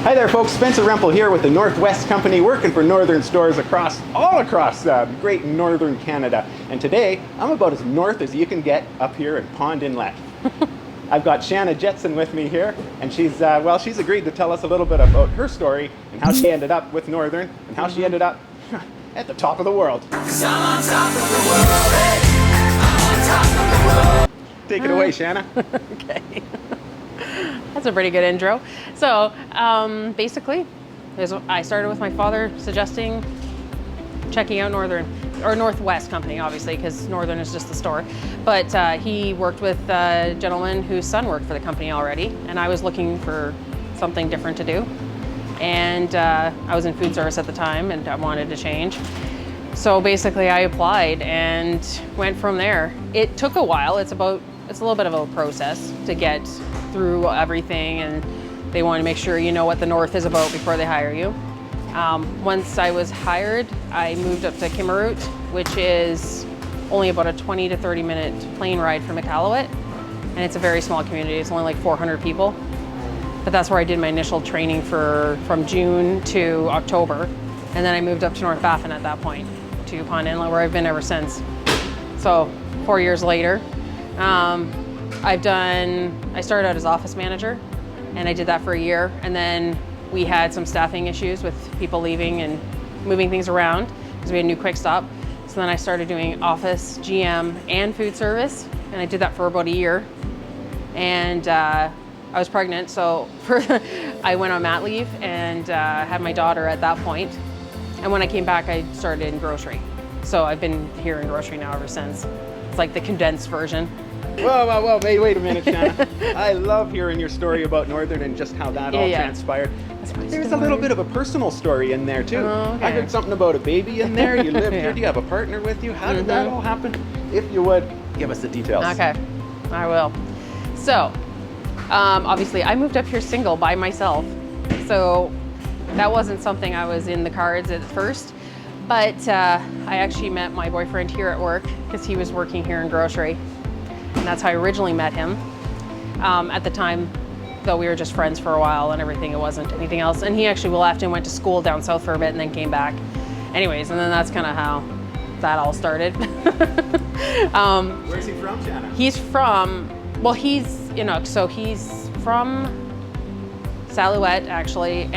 Hi there folks, Spencer Remple here with the Northwest Company, working for northern stores all across great northern Canada. And today, I'm about as north as you can get up here in Pond Inlet. I've got Shanna Jenson with me here, and she's agreed to tell us a little bit about her story and how she ended up with Northern and how she ended up at the top of the world. 'Cause I'm on top of the world, hey. I'm on top of the world. Take it away, Shanna. Okay. That's a pretty good intro. So basically, I started with my father suggesting checking out Northwest Company, obviously, because Northern is just the store. But he worked with a gentleman whose son worked for the company already, and I was looking for something different to do. And I was in food service at the time, and I wanted to change. So basically, I applied and went from there. It took a while. It's a little bit of a process to get through everything, and they want to make sure you know what the North is about before they hire you. Once I was hired, I moved up to Iqaluit, which is only about a 20 to 30 minute plane ride from Iqaluit, and it's a very small community. It's only like 400 people, but that's where I did my initial training from June to October, and then I moved up to North Baffin at that point, to Pond Inlet, where I've been ever since. So 4 years later, I started out as office manager, and I did that for a year, and then we had some staffing issues with people leaving and moving things around because we had a new quick stop. So then I started doing office, GM, and food service, and I did that for about a year. And I was pregnant, so I went on mat leave and had my daughter at that point. And when I came back, I started in grocery. So I've been here in grocery now ever since. It's like the condensed version. Whoa, wait a minute, Shanna. I love hearing your story about Northern and just how that all transpired. There's a little bit of a personal story in there too. Oh, okay. I heard something about a baby in there. You live here. Do you have a partner with you? How did that all happen? If you would, give us the details. Okay, I will. So, obviously I moved up here single by myself. So that wasn't something I was in the cards at first. But I actually met my boyfriend here at work because he was working here in grocery. And that's how I originally met him. At the time, though, we were just friends for a while and everything. It wasn't anything else. And he actually left and went to school down south for a bit and then came back. Anyways, and then that's kind of how that all started. Where's he from, Shanna? He's from, he's Inuk, so he's from Iqaluit actually,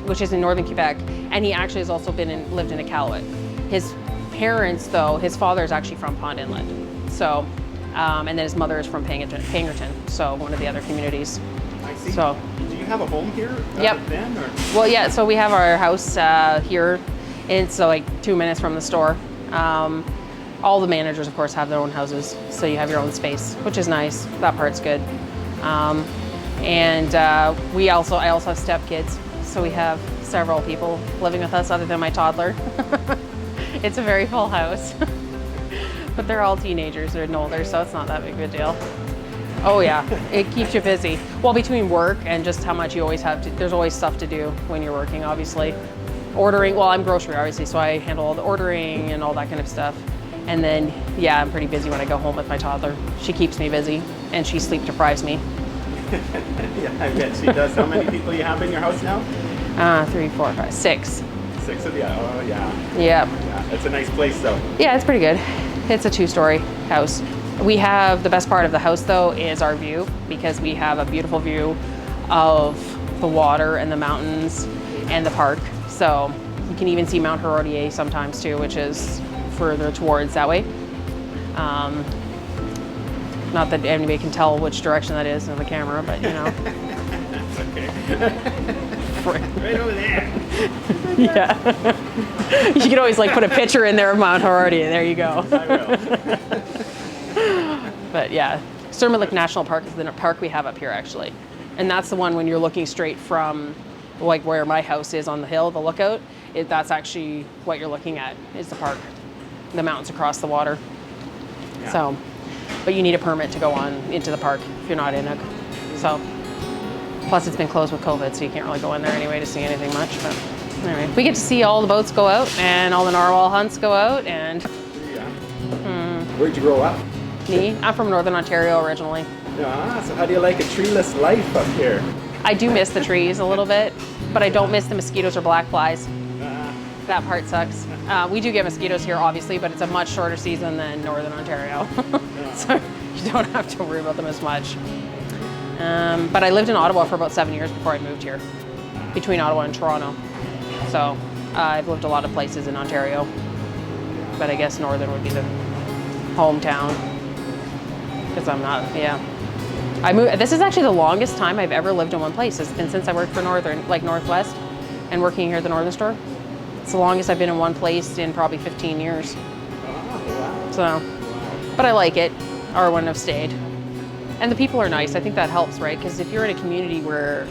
which is in northern Quebec. And he actually has also lived in Iqaluit. His parents, though, his father is actually from Pond Inlet. So. And then his mother is from Pangerton, so one of the other communities. I see. So, do you have a home here yep. then? Or? Well, yeah, so we have our house here. It's like 2 minutes from the store. All the managers, of course, have their own houses, so you have your own space, which is nice. That part's good. And I also have stepkids, so we have several people living with us other than my toddler. It's a very full house. But they're all teenagers, they're older, so it's not that big of a deal. Oh yeah, it keeps you busy. Well, between work and just how much you always have to, there's always stuff to do when you're working, obviously. Ordering, well, I'm grocery, obviously, so I handle all the ordering and all that kind of stuff. And then, yeah, I'm pretty busy when I go home with my toddler. She keeps me busy, and she sleep deprives me. Yeah, I bet she does. How many people you have in your house now? 3, 4, 5, 6. 6 of you, oh yeah. Yep. Yeah, it's a nice place though. Yeah, it's pretty good. It's a 2-story house. We have, the best part of the house though is our view, because we have a beautiful view of the water and the mountains and the park. So you can even see Mount Herodier sometimes too, which is further towards that way. Not that anybody can tell which direction that is on the camera, but you know. That's okay. Right over there. Yeah. You can always like put a picture in there of Mount Herodier. There you go. I will. But yeah, Sturmalik National Park is the park we have up here actually. And that's the one when you're looking straight from like where my house is on the hill, the lookout, that's actually what you're looking at is the park, the mountains across the water. Yeah. So, but you need a permit to go on into the park if you're not in it. So, plus it's been closed with COVID, so you can't really go in there anyway to see anything much. But anyway, we get to see all the boats go out and all the narwhal hunts go out. And Where'd you grow up? me, I'm from Northern Ontario originally. Yeah, so how do you like a treeless life up here? I do miss the trees a little bit, but I don't miss the mosquitoes or black flies. That part sucks. We do get mosquitoes here, obviously, but it's a much shorter season than Northern Ontario. So you don't have to worry about them as much. But I lived in Ottawa for about 7 years before I moved here, between Ottawa and Toronto. So I've lived a lot of places in Ontario, but I guess Northern would be the hometown, because I'm not, yeah. This is actually the longest time I've ever lived in one place. It's been since I worked for Northern, like Northwest, and working here at the Northern store. It's the longest I've been in one place in probably 15 years. So, but I like it, or I wouldn't have stayed. And the people are nice. I think that helps, right? Because if you're in a community where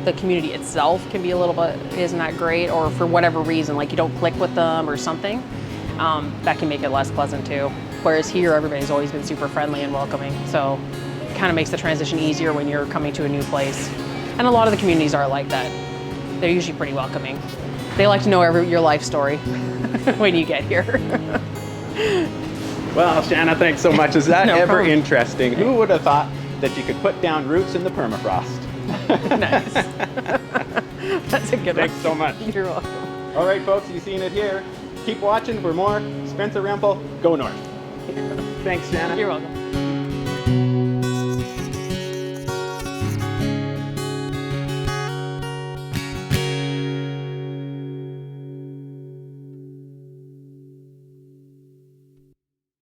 the community itself can be a little bit, isn't that great, or for whatever reason, like you don't click with them or something, that can make it less pleasant too. Whereas here, everybody's always been super friendly and welcoming. So it kind of makes the transition easier when you're coming to a new place. And a lot of the communities are like that. They're usually pretty welcoming. They like to know your life story when you get here. Well, Shanna, thanks so much. Is that No ever problem. interesting? Who would have thought that you could put down roots in the permafrost? Nice. That's a good Thanks one. so much. You're welcome. All right, folks, you've seen it here. Keep watching for more Spencer Remple, Go North. Thanks, Shanna. You're welcome.